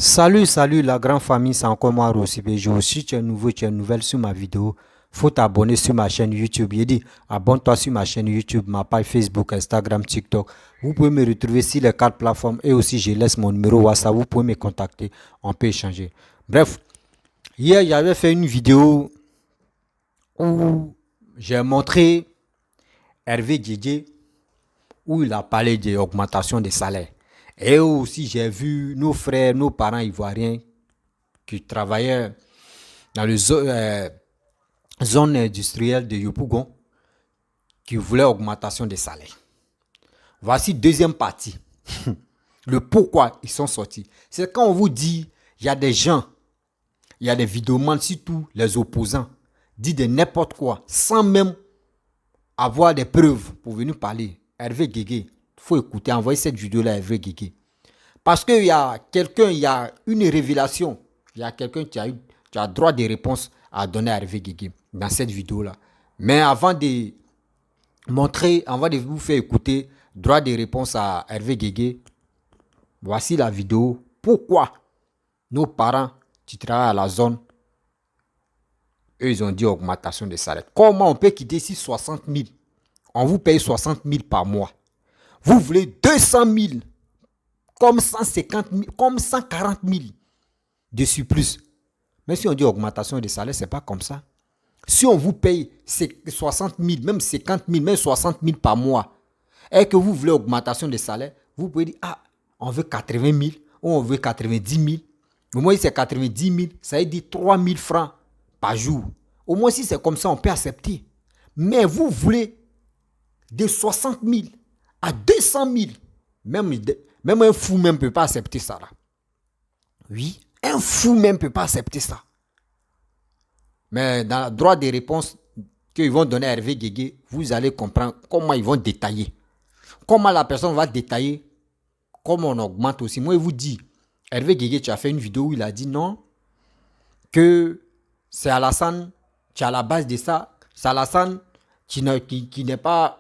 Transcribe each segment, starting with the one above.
Salut la grande famille, c'est encore moi Rossibé. Si tu es nouveau, tu es nouvelle sur ma vidéo, faut t'abonner sur ma chaîne YouTube. Il dit, abonne-toi sur ma chaîne YouTube, ma page Facebook, Instagram, TikTok. Vous pouvez me retrouver sur les quatre plateformes et aussi je laisse mon numéro WhatsApp. Vous pouvez me contacter, on peut échanger. Bref, hier j'avais fait une vidéo où j'ai montré Hervé Djedje où il a parlé de l'augmentation des salaires. Et aussi, j'ai vu nos frères, nos parents ivoiriens qui travaillaient dans la zone industrielle de Yopougon qui voulaient augmentation des salaires. Voici deuxième partie. Le pourquoi ils sont sortis. C'est quand on vous dit, il y a des gens, il y a des vidéomans, surtout les opposants, disent de n'importe quoi, sans même avoir des preuves pour venir parler. Hervé Djedje, il faut écouter, envoyer cette vidéo-là à Hervé Djedje. Parce qu'il y a quelqu'un, il y a une révélation. Il y a quelqu'un qui a droit de réponse à donner à Hervé Djedje dans cette vidéo-là. Mais avant de montrer, avant de vous faire écouter droit de réponse à Hervé Djedje, voici la vidéo. Pourquoi nos parents qui travaillent à la zone, eux, ils ont dit augmentation de salaire. Comment on peut quitter ici 60 000? On vous paye 60 000 par mois. Vous voulez 200 000, comme 150 000, comme 140 000 de surplus. Mais si on dit augmentation de salaire, ce n'est pas comme ça. Si on vous paye 60 000, même 50 000, même 60 000 par mois, et que vous voulez augmentation de salaire, vous pouvez dire, ah, on veut 80 000, ou on veut 90 000. Au moins, si c'est 90 000, ça veut dire 3 000 francs par jour. Au moins, si c'est comme ça, on peut accepter. Mais vous voulez de 60 000 à 200 000. Même un fou même ne peut pas accepter ça. Là. Oui, un fou même ne peut pas accepter ça. Mais dans le droit des réponses qu'ils vont donner à Hervé Djedje, vous allez comprendre comment ils vont détailler. Comment la personne va détailler, comment on augmente aussi. Moi, je vous dis, Hervé Djedje, tu as fait une vidéo où il a dit non, que c'est Alassane qui est à la base de ça. C'est Alassane qui n'est pas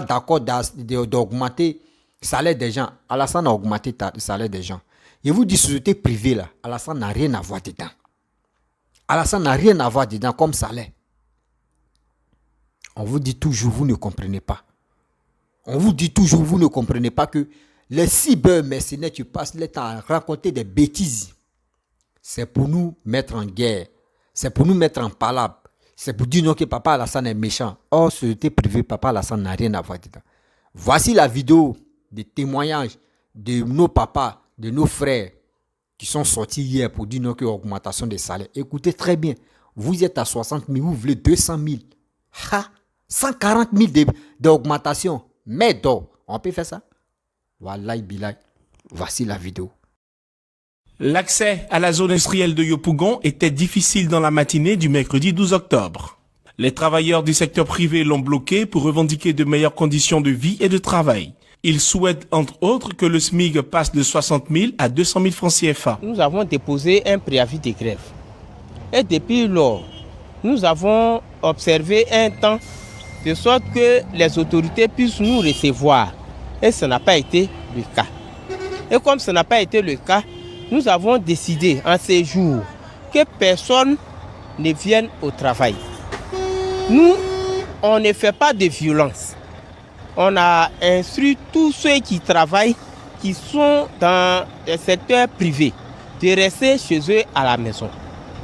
d'accord d'augmenter le salaire des gens. Alassane a augmenté le salaire des gens. Et vous dites société privée là, Alassane n'a rien à voir dedans. Alassane n'a rien à voir dedans comme salaire. On vous dit toujours, vous ne comprenez pas. On vous dit toujours, vous ne comprenez pas que les cyber-mercenaires qui passent le temps à raconter des bêtises. C'est pour nous mettre en guerre. C'est pour nous mettre en palabre. C'est pour dire non que Papa Alassane est méchant. Or, société privée, Papa Alassane n'a rien à voir dedans. Voici la vidéo des témoignages de nos papas, de nos frères qui sont sortis hier pour dire non que augmentation des salaires. Écoutez très bien. Vous êtes à 60 000, vous voulez 200 000. Ha! 140 000 d'augmentation. Mais donc, on peut faire ça? Wallahi bilay. Voici la vidéo. L'accès à la zone industrielle de Yopougon était difficile dans la matinée du mercredi 12 octobre. Les travailleurs du secteur privé l'ont bloqué pour revendiquer de meilleures conditions de vie et de travail. Ils souhaitent entre autres que le SMIC passe de 60 000 à 200 000 francs CFA. Nous avons déposé un préavis de grève. Et depuis lors, nous avons observé un temps de sorte que les autorités puissent nous recevoir. Et ce n'a pas été le cas. Et comme ce n'a pas été le cas, nous avons décidé en ces jours que personne ne vienne au travail. Nous, on ne fait pas de violence. On a instruit tous ceux qui travaillent, qui sont dans le secteur privé, de rester chez eux à la maison.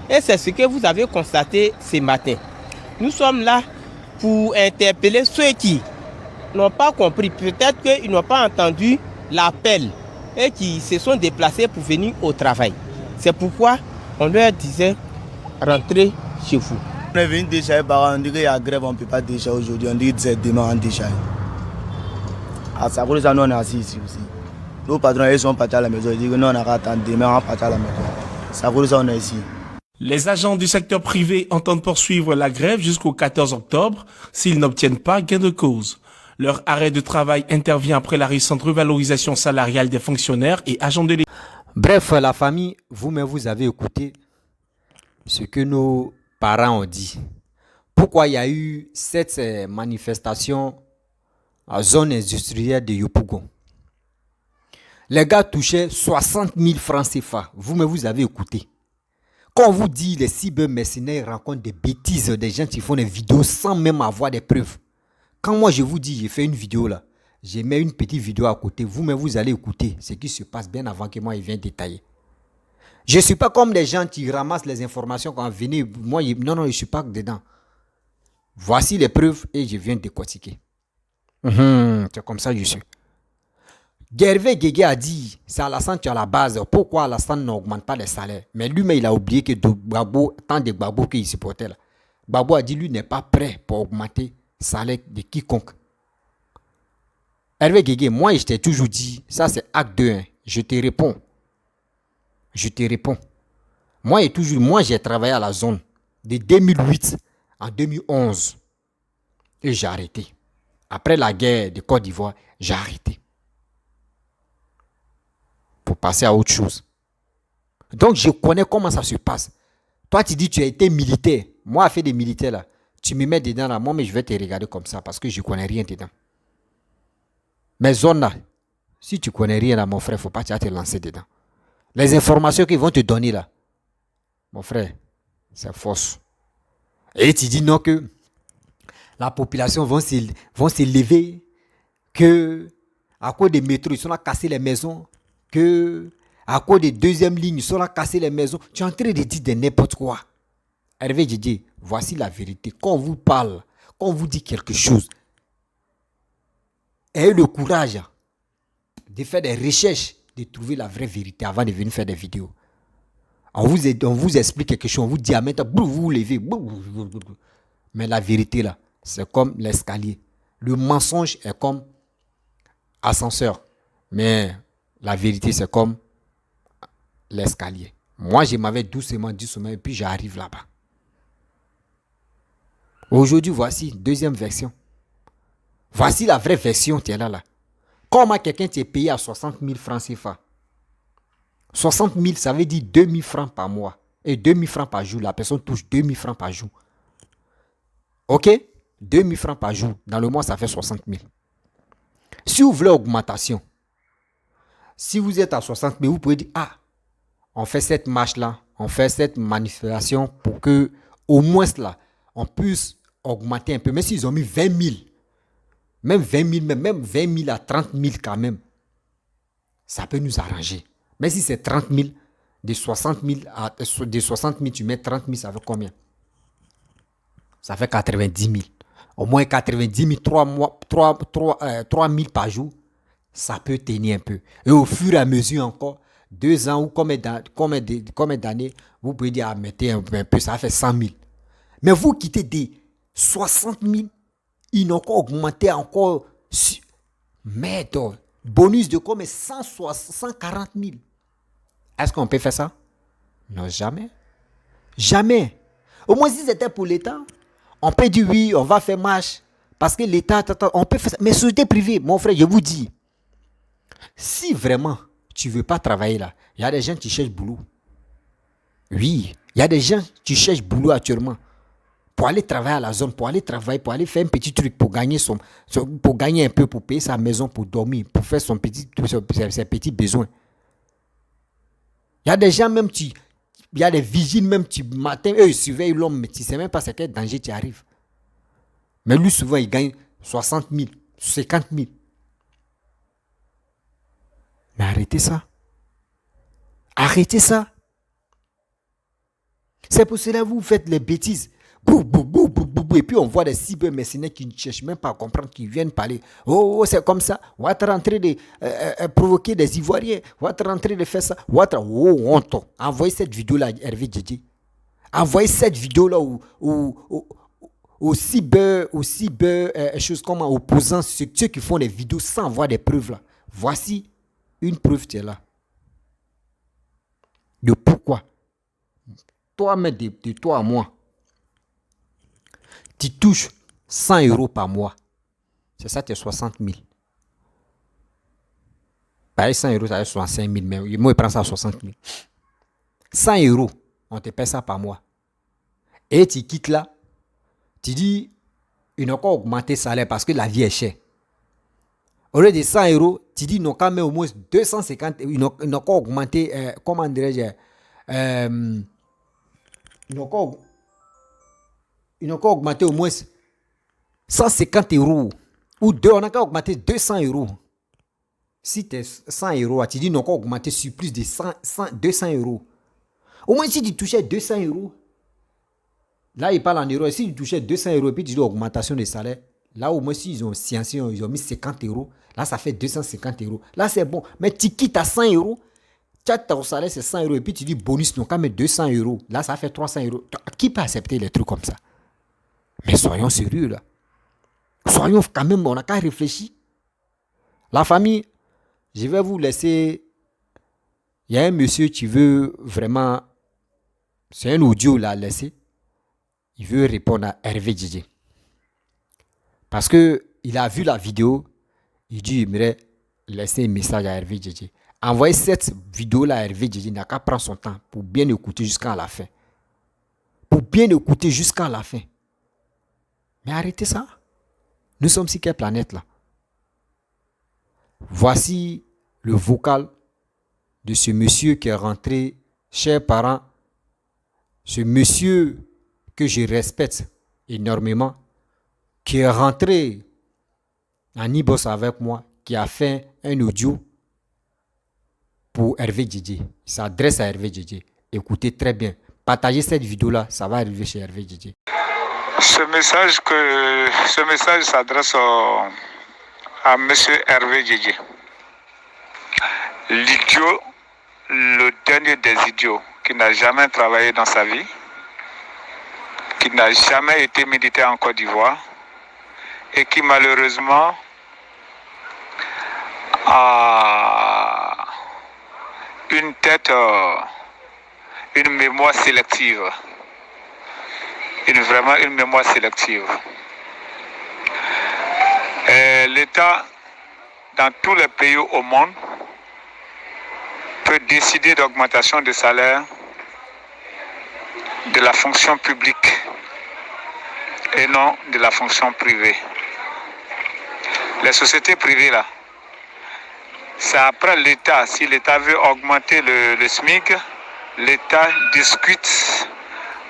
Et c'est ce que vous avez constaté ce matin. Nous sommes là pour interpeller ceux qui n'ont pas compris. Peut-être qu'ils n'ont pas entendu l'appel et qui se sont déplacés pour venir au travail. C'est pourquoi on leur disait rentrez chez vous. On est venu déchailler, on dit qu'il y a grève, on ne peut pas déchailler aujourd'hui, on dit que c'est demain on déchaille. À ça, pour ça, nous on est assis ici aussi. Nos patrons ils sont partis à la maison, ils disent que nous on a attendre demain, on va partir à la maison. Ça, pour ça, on est ici. Les agents du secteur privé entendent poursuivre la grève jusqu'au 14 octobre s'ils n'obtiennent pas gain de cause. Leur arrêt de travail intervient après la récente revalorisation salariale des fonctionnaires et agents de l'État. Bref, la famille, vous-même, vous avez écouté ce que nos parents ont dit. Pourquoi il y a eu cette manifestation en zone industrielle de Yopougon? Les gars touchaient 60 000 francs CFA. Vous avez écouté. Quand on vous dit les cybermercenaires racontent des bêtises, des gens qui font des vidéos sans même avoir des preuves. Quand moi je vous dis, j'ai fait une vidéo là, j'ai mis une petite vidéo à côté, vous allez écouter ce qui se passe bien avant que moi je vienne détailler. Je ne suis pas comme les gens qui ramassent les informations quand venez. Moi, non, je ne suis pas dedans. Voici les preuves et je viens décortiquer. C'est comme ça que je suis. Gervais Guégué a dit, c'est Alassane qui est à la base. Pourquoi Alassane n'augmente pas les salaires? Mais lui-même, il a oublié que Gbagbo, tant de Gbagbo qu'il supportait là. Gbagbo a dit, lui n'est pas prêt pour augmenter le salaire de quiconque. Hervé Guégué, moi, je t'ai toujours dit, ça c'est acte 2. Je te réponds. Moi, j'ai travaillé à la zone de 2008 en 2011. Et j'ai arrêté. Après la guerre de Côte d'Ivoire, j'ai arrêté. Pour passer à autre chose. Donc, je connais comment ça se passe. Toi, tu dis que tu as été militaire. Moi, j'ai fait des militaires là. Tu me mets dedans là, moi, mais je vais te regarder comme ça parce que je ne connais rien dedans. Mais zone là, si tu ne connais rien là, mon frère, il ne faut pas te lancer dedans. Les informations qu'ils vont te donner là, mon frère, c'est fausse. Et tu dis non que la population vont s'élever, que à cause des métros, ils sont là casser les maisons, que à cause des deuxièmes lignes, ils sont là casser les maisons. Tu es en train de dire de n'importe quoi. Hervé Djidji, voici la vérité. Quand on vous parle, quand on vous dit quelque chose, ayez le courage de faire des recherches, de trouver la vraie vérité avant de venir faire des vidéos. On vous explique quelque chose, on vous dit à maintenant, vous vous levez. Mais la vérité là, c'est comme l'escalier. Le mensonge est comme ascenseur. Mais la vérité, c'est comme l'escalier. Moi, je m'avais doucement et puis j'arrive là-bas. Aujourd'hui, voici deuxième version. Voici la vraie version, tu es là. Comment quelqu'un t'est payé à 60 000 francs CFA? 60 000, ça veut dire 2 000 francs par mois. Et 2 000 francs par jour. La personne touche 2 000 francs par jour. Ok? 2 000 francs par jour. Dans le mois, ça fait 60 000. Si vous voulez augmentation, si vous êtes à 60 000, vous pouvez dire, on fait cette marche-là, on fait cette manifestation pour que, au moins là, on puisse augmenter un peu. Mais s'ils ont mis 20 000, même 20 000, même 20 000 à 30 000 quand même, ça peut nous arranger. Mais si c'est 30 000, de 60 000, tu mets 30 000, ça fait combien? Ça fait 90 000. Au moins 90 000, 3 000 par jour, ça peut tenir un peu. Et au fur et à mesure encore, 2 ans ou combien d'années, vous pouvez dire, mettez un peu, ça fait 100 000. Mais vous quittez des 60 000, ils n'ont encore augmenté encore. Mais bonus de combien? 140 000. Est-ce qu'on peut faire ça? Non, jamais. Jamais. Au moins, si c'était pour l'État, on peut dire oui, on va faire marche. Parce que l'État, on peut faire ça. Mais société privée, mon frère, je vous dis, si vraiment tu ne veux pas travailler là, il y a des gens qui cherchent boulot. Oui, il y a des gens qui cherchent boulot actuellement. Pour aller travailler à la zone, pour aller travailler, pour aller faire un petit truc, pour gagner un peu, pour payer sa maison, pour dormir, pour faire ses petits besoins. Il y a des gens même il y a des vigiles même qui matin, eux ils surveillent l'homme, mais tu ne sais même pas c'est quel danger qui arrive. Mais lui souvent il gagne 60 000, 50 000. Mais arrêtez ça. Arrêtez ça. C'est pour cela que vous faites les bêtises. Et puis on voit des cybermercenaires qui ne cherchent même pas à comprendre, qui viennent parler. Oh, c'est comme ça. On va être en train de provoquer des Ivoiriens. On va être en train de faire ça. Oh, honte. Envoyez cette vidéo-là, Hervé Djidji. Envoyez cette vidéo-là aux cyber, choses comme opposants, ceux qui font des vidéos sans voir des preuves là. Voici une preuve qui est là. De pourquoi. Toi, mais de toi à moi. Tu touches 100 € par mois. C'est ça, tu es 60 000. Pareil, 100 €, ça fait 65 000. Mais moi, je prends ça à 60 000. 100 €, on te paie ça par mois. Et tu quittes là. Tu dis, il n'a pas augmenté le salaire parce que la vie est chère. Au lieu de 100 euros, tu dis non, quand même au moins 250, ils n'ont qu'à augmenter, comment dirais-je, ils n'ont qu'à augmenter au moins 150 euros. Ou deux, on n'a qu'à augmenter 200 euros. Si tu es 100 euros, tu dis non, qu'à augmenter sur plus de 200 euros. Au moins si tu touchais 200 euros, là ils parlent en euros, si tu touchais 200 euros et puis tu dis augmentation de salaire, là au moins si ils ont sciencé, ils ont mis 50 euros, là ça fait 250 euros. Là c'est bon, mais tu quittes à 100 euros, tu as ton salaire c'est 100 euros et puis tu dis bonus, non, quand même 200 euros, là ça fait 300 euros. Qui peut accepter les trucs comme ça? Mais soyons sérieux là. Soyons quand même, on n'a qu'à réfléchir. La famille, je vais vous laisser. Il y a un monsieur qui veut vraiment. C'est un audio là laissé. Il veut répondre à Hervé Djidji. Parce qu'il a vu la vidéo. Il dit il aimerait laisser un message à Hervé Djidji. Envoyer cette vidéo là à Hervé Djidji, il n'a qu'à prendre son temps pour bien écouter jusqu'à la fin. Pour bien écouter jusqu'à la fin. Mais arrêtez ça. Nous sommes sur quelle planète là? Voici le vocal de ce monsieur qui est rentré, chers parents, ce monsieur que je respecte énormément, qui est rentré en Ibos avec moi, qui a fait un audio pour Hervé Djidji. Il s'adresse à Hervé Djidji. Écoutez très bien. Partagez cette vidéo-là, ça va arriver chez Hervé Djidji. Ce message s'adresse à M. Hervé Djidji. L'idiot, le dernier des idiots, qui n'a jamais travaillé dans sa vie, qui n'a jamais été militaire en Côte d'Ivoire et qui malheureusement a une tête, une mémoire sélective. Vraiment une mémoire sélective. L'État, dans tous les pays au monde, peut décider d'augmentation de salaire de la fonction publique et non de la fonction privée. Les sociétés privées là, c'est après l'État. Si l'État veut augmenter le SMIC, l'État discute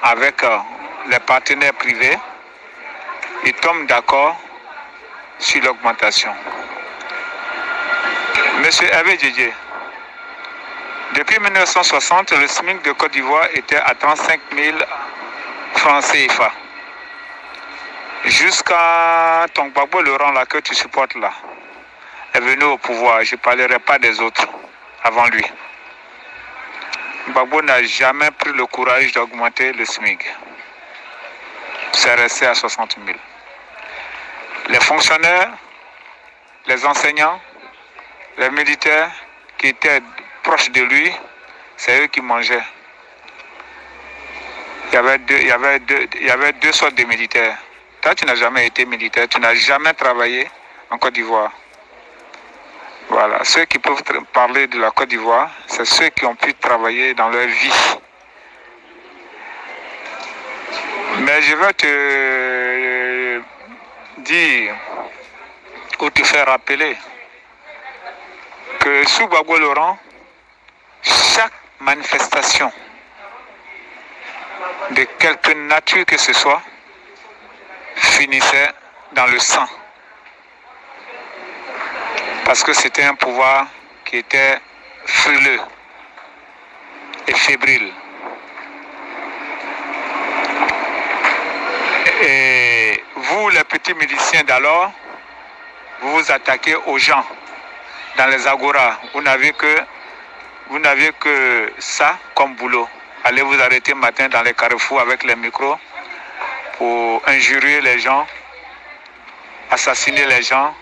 avec les partenaires privés, ils tombent d'accord sur l'augmentation. Monsieur Hervé Djidji, depuis 1960, le SMIC de Côte d'Ivoire était à 35 000 francs CFA. Jusqu'à ton Gbagbo Laurent là que tu supportes là, est venu au pouvoir. Je ne parlerai pas des autres avant lui. Gbagbo n'a jamais pris le courage d'augmenter le SMIC. C'est resté à 60 000. Les fonctionnaires, les enseignants, les militaires qui étaient proches de lui, c'est eux qui mangeaient. Il y avait deux sortes de militaires. Toi, tu n'as jamais été militaire, tu n'as jamais travaillé en Côte d'Ivoire. Voilà, ceux qui peuvent parler de la Côte d'Ivoire, c'est ceux qui ont pu travailler dans leur vie. Mais je vais te dire ou te faire rappeler que sous Gbagbo Laurent, chaque manifestation de quelque nature que ce soit finissait dans le sang. Parce que c'était un pouvoir qui était frileux et fébrile. Et vous, les petits miliciens d'alors, vous vous attaquez aux gens dans les agoras. Vous n'avez que ça comme boulot. Allez vous arrêter matin dans les carrefours avec les micros pour injurier les gens, assassiner les gens,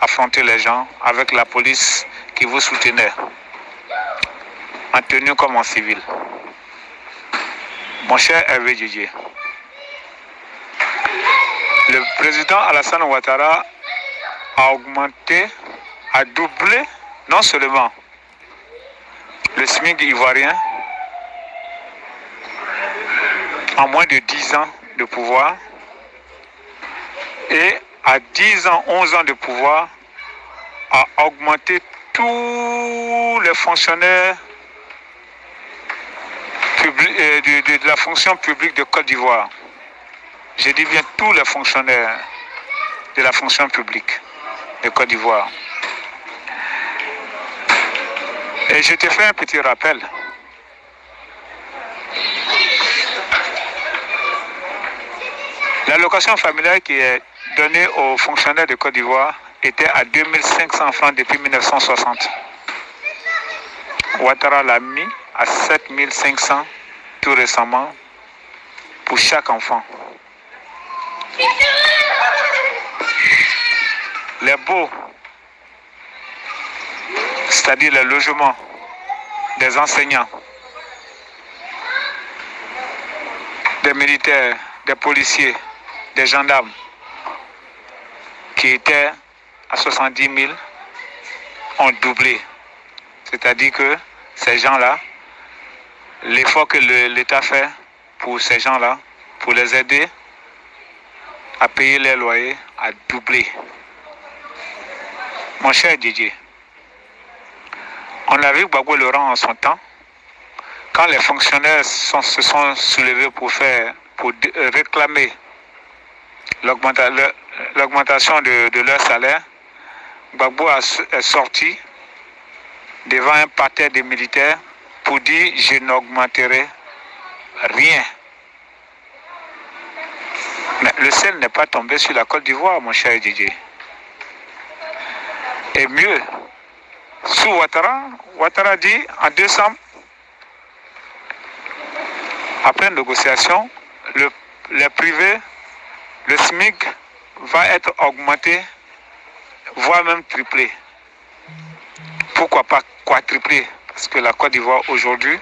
affronter les gens avec la police qui vous soutenait, en tenue comme en civil. Mon cher Hervé Djidji, le président Alassane Ouattara a augmenté, a doublé non seulement le SMIC ivoirien en moins de 10 ans de pouvoir, et à 10 ans, 11 ans de pouvoir, a augmenté tous les fonctionnaires de la fonction publique de Côte d'Ivoire. Je dis bien tous les fonctionnaires de la fonction publique de Côte d'Ivoire. Et je te fais un petit rappel. L'allocation familiale qui est donnée aux fonctionnaires de Côte d'Ivoire était à 2500 francs depuis 1960. Ouattara l'a mis à 7500 tout récemment pour chaque enfant. Les baux, c'est-à-dire le logement des enseignants, des militaires, des policiers, des gendarmes, qui étaient à 70 000, ont doublé. C'est-à-dire que ces gens-là, l'effort que l'État fait pour ces gens-là, pour les aider à payer les loyers, a doublé. Mon cher Didier, on a vu Gbagbo le rang en son temps, quand les fonctionnaires se sont soulevés pour réclamer l'augmentation de leur salaire. Gbagbo est sorti devant un parterre de militaires pour dire « je n'augmenterai rien ». Mais le ciel n'est pas tombé sur la Côte d'Ivoire, mon cher Didier. Et mieux, sous Ouattara dit en décembre, après négociation, les privés, le SMIC va être augmenté, voire même triplé. Pourquoi pas quadruplé? Parce que la Côte d'Ivoire aujourd'hui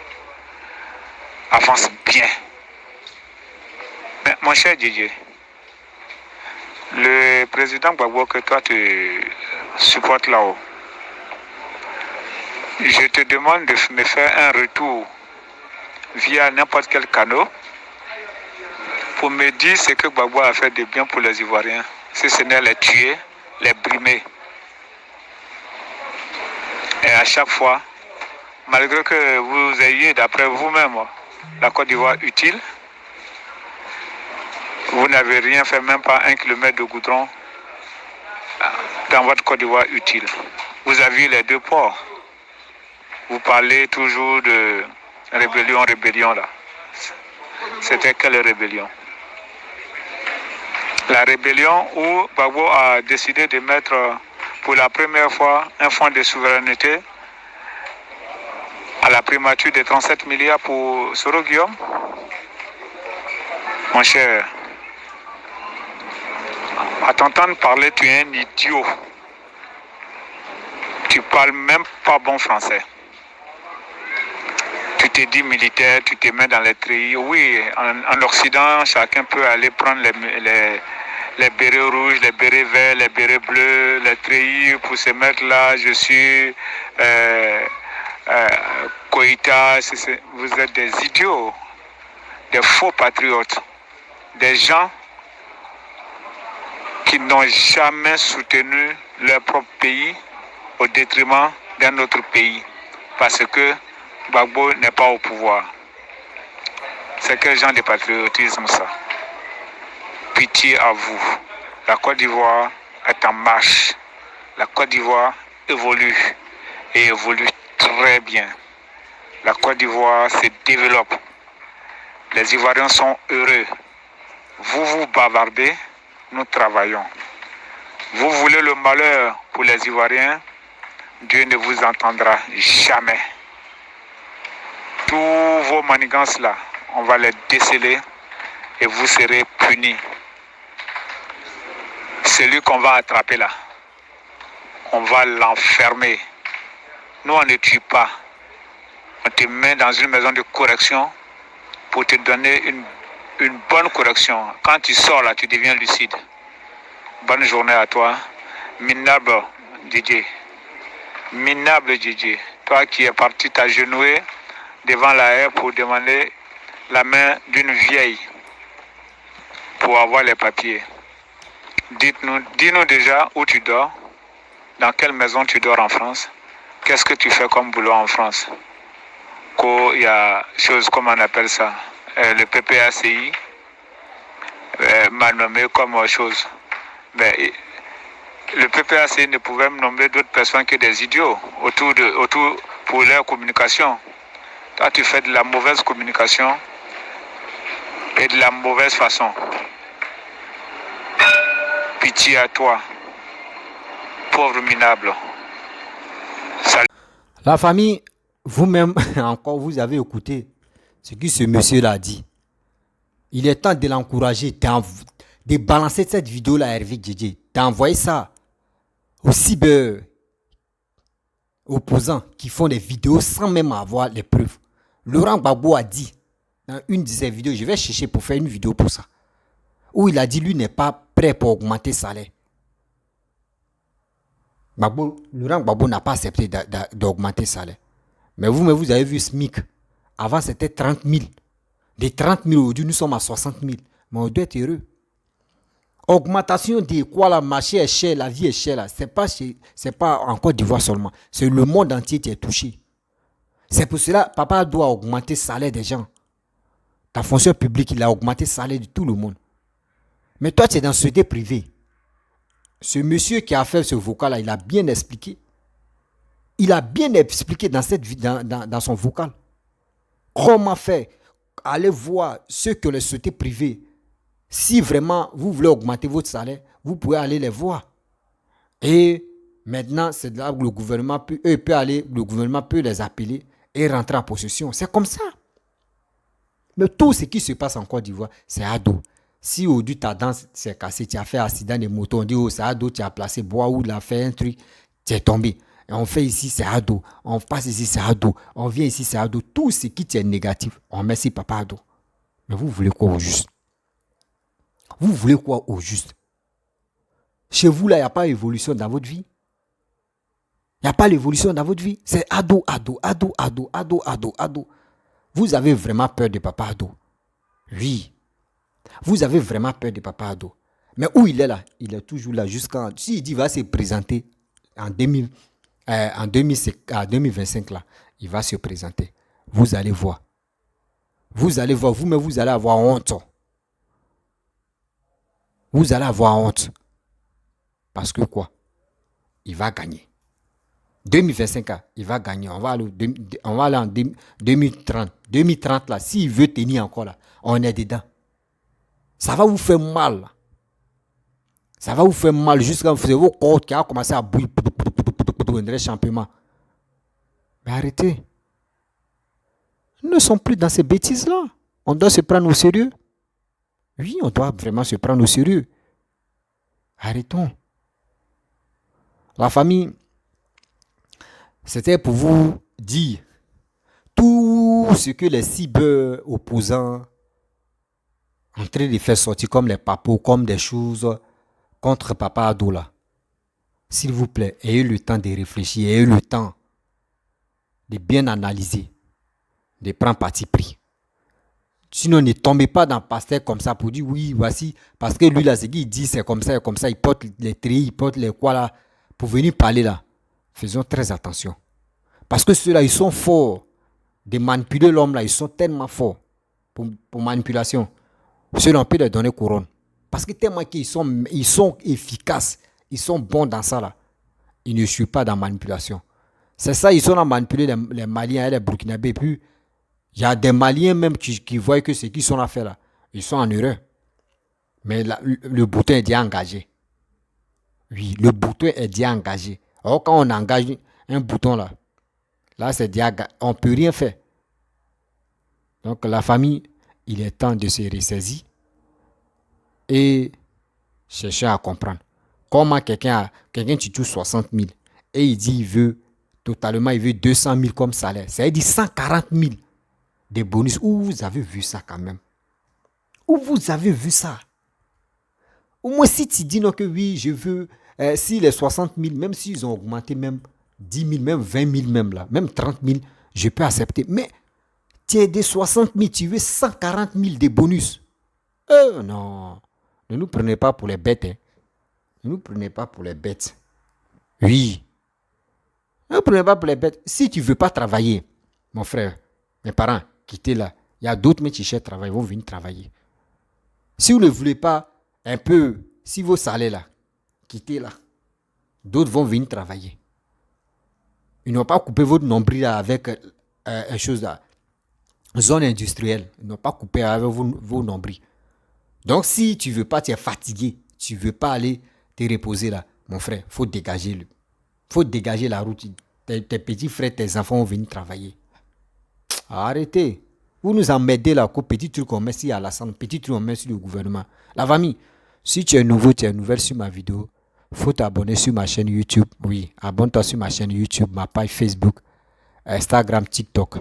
avance bien. Mais mon cher Didier, le président Gbagbo que toi tu supportes là-haut, je te demande de me faire un retour via n'importe quel canal pour me dire ce que Gbagbo a fait de bien pour les Ivoiriens, si ce n'est les tuer, les brimer. Et à chaque fois, malgré que vous ayez, d'après vous-même, la Côte d'Ivoire utile, vous n'avez rien fait, même pas 1 kilomètre de goudron dans votre Côte d'Ivoire utile. Vous avez les 2 ports. Vous parlez toujours de rébellion là. C'était quelle rébellion? La rébellion où Gbagbo a décidé de mettre pour la première fois un fonds de souveraineté à la primature de 37 milliards pour Soro Guillaume. Mon cher, à t'entendre parler, tu es un idiot. Tu parles même pas bon français. Tu te dis militaire, tu te mets dans les treillis. Oui, en Occident, chacun peut aller prendre les bérets rouges, les bérets verts, les bérets bleus, les treillis pour se mettre là. Je suis Koïta. Vous êtes des idiots, des faux patriotes, des gens qui n'ont jamais soutenu leur propre pays au détriment d'un autre pays. Parce que Gbagbo n'est pas au pouvoir. C'est quel genre de patriotisme ça? Pitié à vous. La Côte d'Ivoire est en marche. La Côte d'Ivoire évolue et évolue très bien. La Côte d'Ivoire se développe. Les Ivoiriens sont heureux. Vous bavardez, nous travaillons. Vous voulez le malheur pour les Ivoiriens, Dieu ne vous entendra jamais. Tous vos manigances là, on va les déceler et vous serez punis. Celui qu'on va attraper là, on va l'enfermer. Nous, on ne tue pas. On te met dans une maison de correction pour te donner une bonne correction. Quand tu sors là, tu deviens lucide. Bonne journée à toi. Minable Didier. Minable Didier. Toi qui es parti t'agenouiller devant la haie pour demander la main d'une vieille pour avoir les papiers. Dis-nous déjà où tu dors. Dans quelle maison tu dors en France? Qu'est-ce que tu fais comme boulot en France? Il y a chose, comment on appelle ça, le PPACI m'a nommé comme chose. Mais le PPACI ne pouvait me nommer d'autres personnes que des idiots autour pour leur communication. Toi, tu fais de la mauvaise communication et de la mauvaise façon. Pitié à toi, pauvre minable. Salut. La famille, vous-même, encore, vous avez écouté ce que ce monsieur-là a dit. Il est temps de l'encourager, de balancer cette vidéo-là à Hervé Djedje, d'envoyer ça aux cyber opposants qui font des vidéos sans même avoir les preuves. Laurent Gbagbo a dit dans une de ses vidéos, je vais chercher pour faire une vidéo pour ça, où il a dit lui n'est pas prêt pour augmenter le salaire. Laurent Gbagbo n'a pas accepté d'augmenter le salaire. Mais vous avez vu SMIC. Avant, c'était 30 000. Des 30 000, aujourd'hui, nous sommes à 60 000. Mais on doit être heureux. Augmentation de quoi la marché est cher, la vie est chère. Là. C'est pas en Côte d'Ivoire seulement. C'est le monde entier qui est touché. C'est pour cela papa doit augmenter le salaire des gens. Ta fonction publique, il a augmenté le salaire de tout le monde. Mais toi, tu es dans la société privée. Ce monsieur qui a fait ce vocal-là, il a bien expliqué. Il a bien expliqué dans son vocal. Comment faire? Allez voir ceux qui ont les sociétés privées. Si vraiment vous voulez augmenter votre salaire, vous pouvez aller les voir. Et maintenant, c'est là où le gouvernement peut les appeler et rentrer en possession. C'est comme ça. Mais tout ce qui se passe en Côte d'Ivoire, c'est ado. Si aujourd'hui ta dent s'est cassée, tu as fait accident de moto, on dit oh c'est ado, tu as placé bois ou il a fait un truc, tu es tombé. Et on fait ici, c'est ado. On passe ici, c'est ado. On vient ici, c'est ado. Tout ce qui est négatif, on met ici, papa ado. Mais vous voulez quoi au juste? Vous voulez quoi au juste? Chez vous, là, il n'y a pas d'évolution dans votre vie. Il n'y a pas d'évolution dans votre vie. C'est ado, ado, ado, ado, ado, ado, ado. Vous avez vraiment peur de papa ado. Oui. Vous avez vraiment peur de papa ado. Mais où il est là? Il est toujours là jusqu'en... S'il dit qu'il va se présenter en 2025, là, il va se présenter. Vous allez voir. Vous allez voir, vous-même, vous allez avoir honte. Vous allez avoir honte. Parce que quoi? Il va gagner. 2025, là, il va gagner. On va aller en 2030. 2030, là, s'il veut tenir encore là, on est dedans. Ça va vous faire mal. Là. Ça va vous faire mal jusqu'à vos corps qui a commencé à bouillir. Championnat. Mais arrêtez. Nous ne sommes plus dans ces bêtises-là. On doit se prendre au sérieux. Oui, on doit vraiment se prendre au sérieux. Arrêtons. La famille, c'était pour vous dire tout ce que les cyber-opposants en train de faire sortir comme les papos, comme des choses contre Papa Ado là. S'il vous plaît, ayez le temps de réfléchir, ayez le temps de bien analyser, de prendre parti pris. Sinon, ne tombez pas dans le pasteur comme ça pour dire oui, voici, parce que lui là, ce qu'il dit, c'est comme ça, il porte les tris, il porte les quoi là, pour venir parler là. Faisons très attention. Parce que ceux-là, ils sont forts de manipuler l'homme là, ils sont tellement forts pour manipulation. Ceux-là, on peut leur donner couronne. Parce que tellement qu'ils sont efficaces, ils sont bons dans ça là. Ils ne suivent pas dans la manipulation. C'est ça, ils sont à manipuler les Maliens et les Burkinabés. Et puis, il y a des Maliens même qui voient que ce qu'ils sont à faire là, ils sont en erreur. Mais le bouton est déjà engagé. Oui, le bouton est déjà engagé. Alors quand on engage un bouton là c'est déjà, on ne peut rien faire. Donc la famille, il est temps de se ressaisir et chercher à comprendre. Comment quelqu'un tu touches 60 000 et il dit il veut 200 000 comme salaire. Ça veut dire 140 000 de bonus. Où vous avez vu ça quand même? Où vous avez vu ça? Au moins si tu dis non que oui, je veux, si les 60 000, même s'ils ont augmenté même 10 000, même 20 000 même là, même 30 000, je peux accepter. Mais tu es des 60 000, tu veux 140 000 de bonus. Non, ne nous prenez pas pour les bêtes. Hein. Ne nous prenez pas pour les bêtes. Oui. Ne prenez pas pour les bêtes. Si tu ne veux pas travailler, mon frère, mes parents, quittez là. Il y a d'autres métiers qui cherchent travail, ils vont venir travailler. Si vous ne voulez pas un peu, si vos salaires là, quittez là. D'autres vont venir travailler. Ils n'ont pas coupé votre nombril là avec une chose là. Zone industrielle. Ils n'ont pas coupé avec vos nombrils. Donc si tu ne veux pas, tu es fatigué. Tu ne veux pas aller te reposer là. Mon frère, il faut dégager. Faut dégager la route. Tes petits frères, tes enfants vont venir travailler. Arrêtez. Vous nous emmerdez là, petit truc qu'on met sur Alassane, petit truc qu'on met sur le gouvernement. La famille, si tu es nouveau, tu es nouvelle sur ma vidéo, faut t'abonner sur ma chaîne YouTube. Oui, abonne-toi sur ma chaîne YouTube, ma page Facebook, Instagram, TikTok.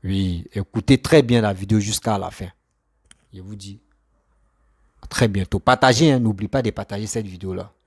Oui, écoutez très bien la vidéo jusqu'à la fin. Je vous dis à très bientôt. Partagez, hein, n'oublie pas de partager cette vidéo-là.